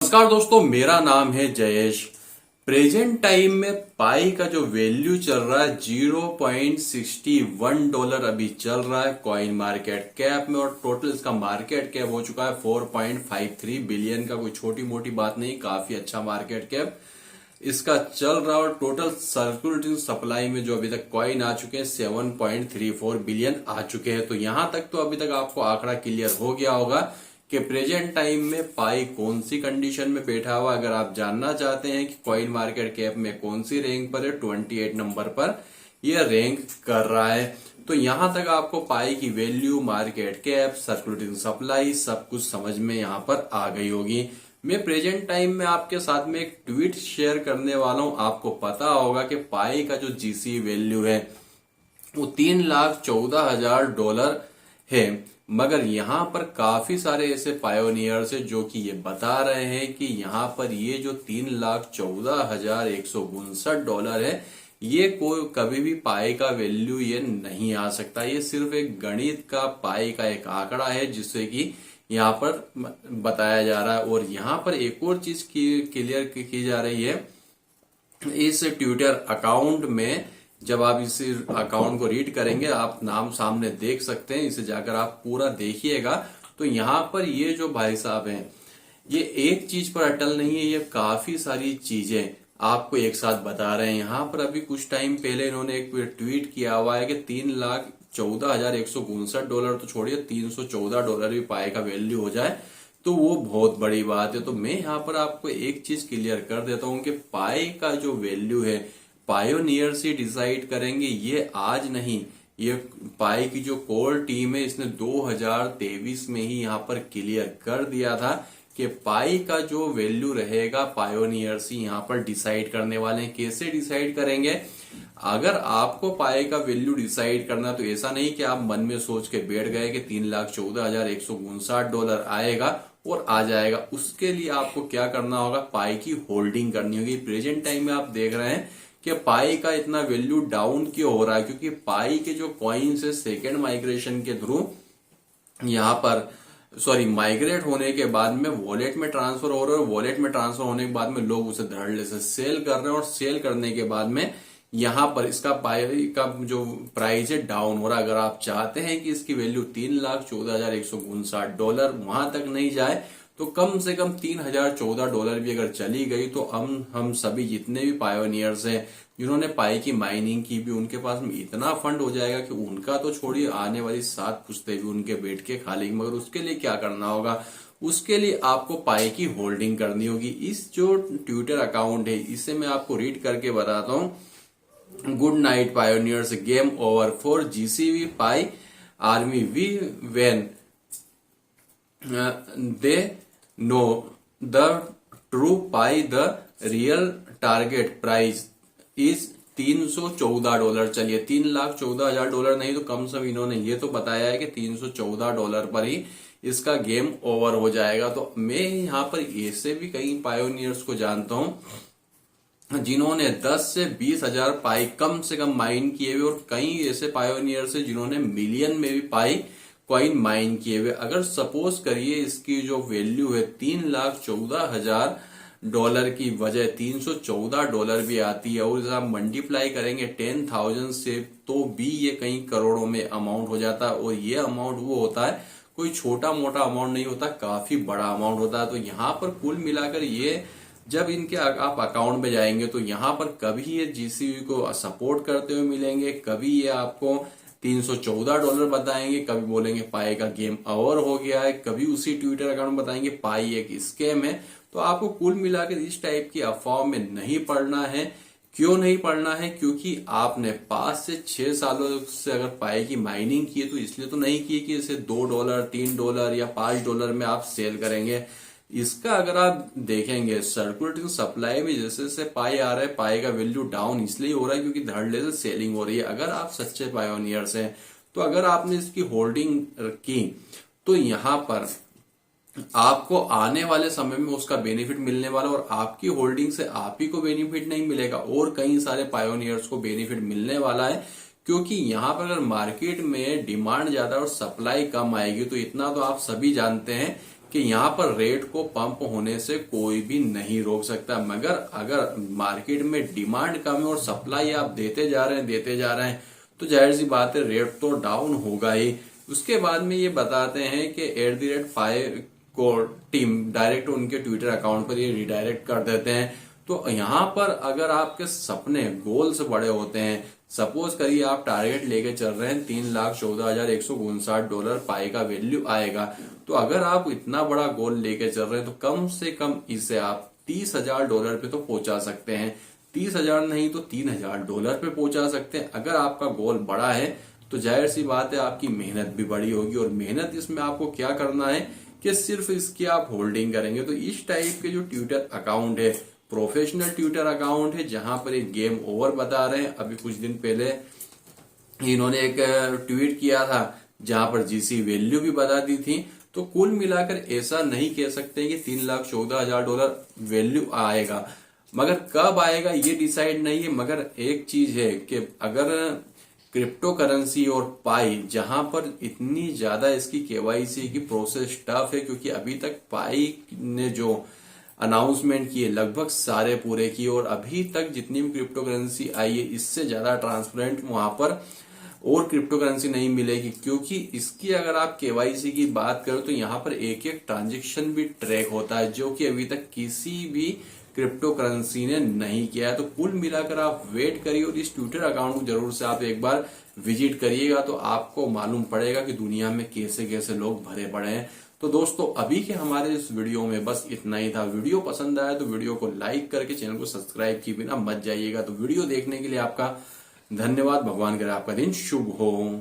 नमस्कार दोस्तों, मेरा नाम है जयेश। प्रेजेंट टाइम में पाई का जो वैल्यू चल रहा है $0.61 अभी चल रहा है कॉइन मार्केट कैप में, और टोटल इसका मार्केट कैप हो चुका है 4.53 बिलियन का। कोई छोटी मोटी बात नहीं, काफी अच्छा मार्केट कैप इसका चल रहा है। और टोटल सर्कुलेटिंग सप्लाई में जो अभी तक कॉइन आ चुके हैं 7.34 बिलियन आ चुके हैं। तो यहां तक तो अभी तक आपको आंकड़ा क्लियर हो गया होगा कि प्रेजेंट टाइम में पाई कौन सी कंडीशन में बैठा हुआ। अगर आप जानना चाहते हैं कि कॉइन मार्केट कैप में कौन सी रैंक पर है, 28 नंबर पर यह रैंक कर रहा है। तो यहां तक आपको पाई की value, market cap, circulating supply सब कुछ समझ में यहां पर आ गई होगी। मैं प्रेजेंट टाइम में आपके साथ में एक ट्वीट शेयर करने वाला हूं। आपको पता होगा कि पाई का जो जीसी वैल्यू है वो $3,14,000 है, मगर यहाँ पर काफी सारे ऐसे पायोनियर्स है जो कि ये बता रहे हैं कि यहाँ पर ये जो $3,14,159 है, ये कोई कभी भी पाई का वैल्यू ये नहीं आ सकता। ये सिर्फ एक गणित का पाई का एक आंकड़ा है जिससे कि यहाँ पर बताया जा रहा है। और यहाँ पर एक और चीज क्लियर की जा रही है, इस ट्विटर अकाउंट में जब आप इस अकाउंट को रीड करेंगे, आप नाम सामने देख सकते हैं, इसे जाकर आप पूरा देखिएगा। तो यहाँ पर ये जो भाई साहब हैं, ये एक चीज पर अटल नहीं है, ये काफी सारी चीजें आपको एक साथ बता रहे हैं। यहाँ पर अभी कुछ टाइम पहले इन्होंने एक ट्वीट किया हुआ है कि $3,14,159 तो छोड़िए, $314 भी पाई का वैल्यू हो जाए तो वो बहुत बड़ी बात है। तो मैं यहाँ पर आपको एक चीज क्लियर कर देता हूँ कि पाई का जो वैल्यू है पायोनियर से डिसाइड करेंगे, ये आज नहीं। ये पाई की जो कोर टीम है इसने 2023 में ही यहाँ पर क्लियर कर दिया था कि पाई का जो वैल्यू रहेगा पायोनियर से यहाँ पर डिसाइड करने वाले हैं। कैसे डिसाइड करेंगे? अगर आपको पाई का वैल्यू डिसाइड करना तो ऐसा नहीं कि आप मन में सोच के बैठ गए कि $3,14,159 आएगा और आ जाएगा। उसके लिए आपको क्या करना होगा, पाई की होल्डिंग करनी होगी। प्रेजेंट टाइम में आप देख रहे हैं कि पाई का इतना वैल्यू डाउन क्यों हो रहा है, क्योंकि पाई के जो कॉइन्स है सेकेंड माइग्रेशन के थ्रू यहाँ पर माइग्रेट होने के बाद में वॉलेट में ट्रांसफर हो रहे हैं, और वॉलेट में ट्रांसफर होने के बाद में लोग उसे धड़ल्ले से सेल कर रहे हैं, और सेल करने के बाद में यहाँ पर इसका पाई का जो प्राइस है डाउन हो रहा है। अगर आप चाहते हैं कि इसकी वैल्यू $3,14,159 वहां तक नहीं जाए, तो कम से कम $3,014 भी अगर चली गई तो हम सभी जितने भी पायोनियर्स हैं जिन्होंने पाई की माइनिंग की भी, उनके पास में इतना फंड हो जाएगा कि उनका तो छोड़िए, आने वाली 7 पुश्तें भी उनके बैठ के खा लेंगे। मगर उसके लिए क्या करना होगा, उसके लिए आपको पाई की होल्डिंग करनी होगी। इस जो ट्विटर अकाउंट है इसे मैं आपको रीड करके बताता हूँ। Good night pioneers, game over for GCV pi army, we when they know the true pi, the real target price is $314। चलिए, $3,14,000 नहीं तो कम से कम इन्होंने ये तो बताया है कि $314 पर ही इसका गेम ओवर हो जाएगा। तो मैं यहाँ पर ऐसे भी कई पायोनियर्स को जानता हूँ जिन्होंने 10 से 20,000 पाई कम से कम माइन किए हुए, और कई ऐसे पायोनियर्स है जिन्होंने मिलियन में भी पाई कॉइन माइन किए हुए। अगर सपोज करिए इसकी जो वैल्यू है $3,14,000 की वजह $314 भी आती है, और आप मल्टीप्लाई करेंगे 10,000 से तो भी ये कई करोड़ों में अमाउंट हो जाता है। और ये अमाउंट वो होता है, कोई छोटा मोटा अमाउंट नहीं होता, काफी बड़ा अमाउंट होता है। तो यहाँ पर कुल मिलाकर ये जब इनके आप अकाउंट में जाएंगे तो यहाँ पर कभी ये जीसीबी को सपोर्ट करते हुए मिलेंगे, कभी ये आपको $314 बताएंगे, कभी बोलेंगे पाई का गेम ओवर हो गया है, कभी उसी ट्विटर अकाउंट में बताएंगे पाई एक स्कैम है। तो आपको कुल मिलाकर इस टाइप की अफवाह में नहीं पड़ना है। क्यों नहीं पड़ना है? क्योंकि आपने 5 से 6 सालों से अगर पाई की माइनिंग की है तो इसलिए तो नहीं की कि इसे $2, $3 या $5 में आप सेल करेंगे। इसका अगर आप देखेंगे सर्कुलेटिंग सप्लाई में जैसे जैसे पाई आ रहा है, पाई का वैल्यू डाउन इसलिए हो रहा है क्योंकि धड़ल्ले से सेलिंग हो रही है। अगर आप सच्चे पायोनियर्स हैं तो अगर आपने इसकी होल्डिंग की तो यहाँ पर आपको आने वाले समय में उसका बेनिफिट मिलने वाला, और आपकी होल्डिंग से आप ही को बेनिफिट नहीं मिलेगा और कई सारे पायोनियर्स को बेनिफिट मिलने वाला है। क्योंकि यहाँ पर अगर मार्केट में डिमांड ज्यादा और सप्लाई कम आएगी तो इतना तो आप सभी जानते हैं कि यहाँ पर रेट को पंप होने से कोई भी नहीं रोक सकता, मगर अगर मार्केट में डिमांड कम है और सप्लाई आप देते जा रहे हैं तो जाहिर सी बात है रेट तो डाउन होगा ही। उसके बाद में ये बताते हैं कि @5 को टीम डायरेक्ट उनके ट्विटर अकाउंट पर ये रिडायरेक्ट कर देते हैं। तो यहाँ पर अगर आपके सपने गोल्स बड़े होते हैं, सपोज करिए आप टारगेट लेके चल रहे हैं $3,14,159 पाई का वैल्यू आएगा, तो अगर आप इतना बड़ा गोल लेके चल रहे हैं तो कम से कम इसे आप $30,000 पे तो पहुंचा सकते हैं। 30,000 नहीं तो $3,000 पे पहुंचा सकते हैं। अगर आपका गोल बड़ा है तो जाहिर सी बात है आपकी मेहनत भी बड़ी होगी, और मेहनत इसमें आपको क्या करना है कि सिर्फ इसकी आप होल्डिंग करेंगे। तो इस टाइप के जो ट्विटर अकाउंट है, प्रोफेशनल ट्विटर अकाउंट है, जहां पर एक गेम ओवर बता रहे हैं। अभी कुछ दिन पहले इन्होंने एक ट्वीट किया था जहां पर जीसी वैल्यू भी बता दी थी। तो कुल मिलाकर ऐसा नहीं कह सकते कि $3,14,000 वैल्यू आएगा, मगर कब आएगा ये डिसाइड नहीं है। मगर एक चीज है कि अगर क्रिप्टो करेंसी और पाई, जहां पर इतनी ज्यादा इसकी केवाईसी की प्रोसेस टफ है, क्योंकि अभी तक पाई ने जो अनाउंसमेंट किए लगभग सारे पूरे किए, और अभी तक जितनी भी क्रिप्टो करेंसी आई है इससे ज्यादा ट्रांसपेरेंट वहां पर और क्रिप्टो करेंसी नहीं मिलेगी। क्योंकि इसकी अगर आप केवाईसी की बात करो तो यहाँ पर एक एक ट्रांजेक्शन भी ट्रैक होता है, जो कि अभी तक किसी भी क्रिप्टो करेंसी ने नहीं किया है। तो कुल मिलाकर आप वेट करिए और इस ट्विटर अकाउंट को जरूर से आप एक बार विजिट करिएगा, तो आपको मालूम पड़ेगा कि दुनिया में कैसे कैसे लोग भरे पड़े हैं। तो दोस्तों अभी के हमारे इस वीडियो में बस इतना ही था। वीडियो पसंद आया तो वीडियो को लाइक करके चैनल को सब्सक्राइब किए बिना मत जाइएगा। तो वीडियो देखने के लिए आपका धन्यवाद। भगवान करे आपका दिन शुभ हो।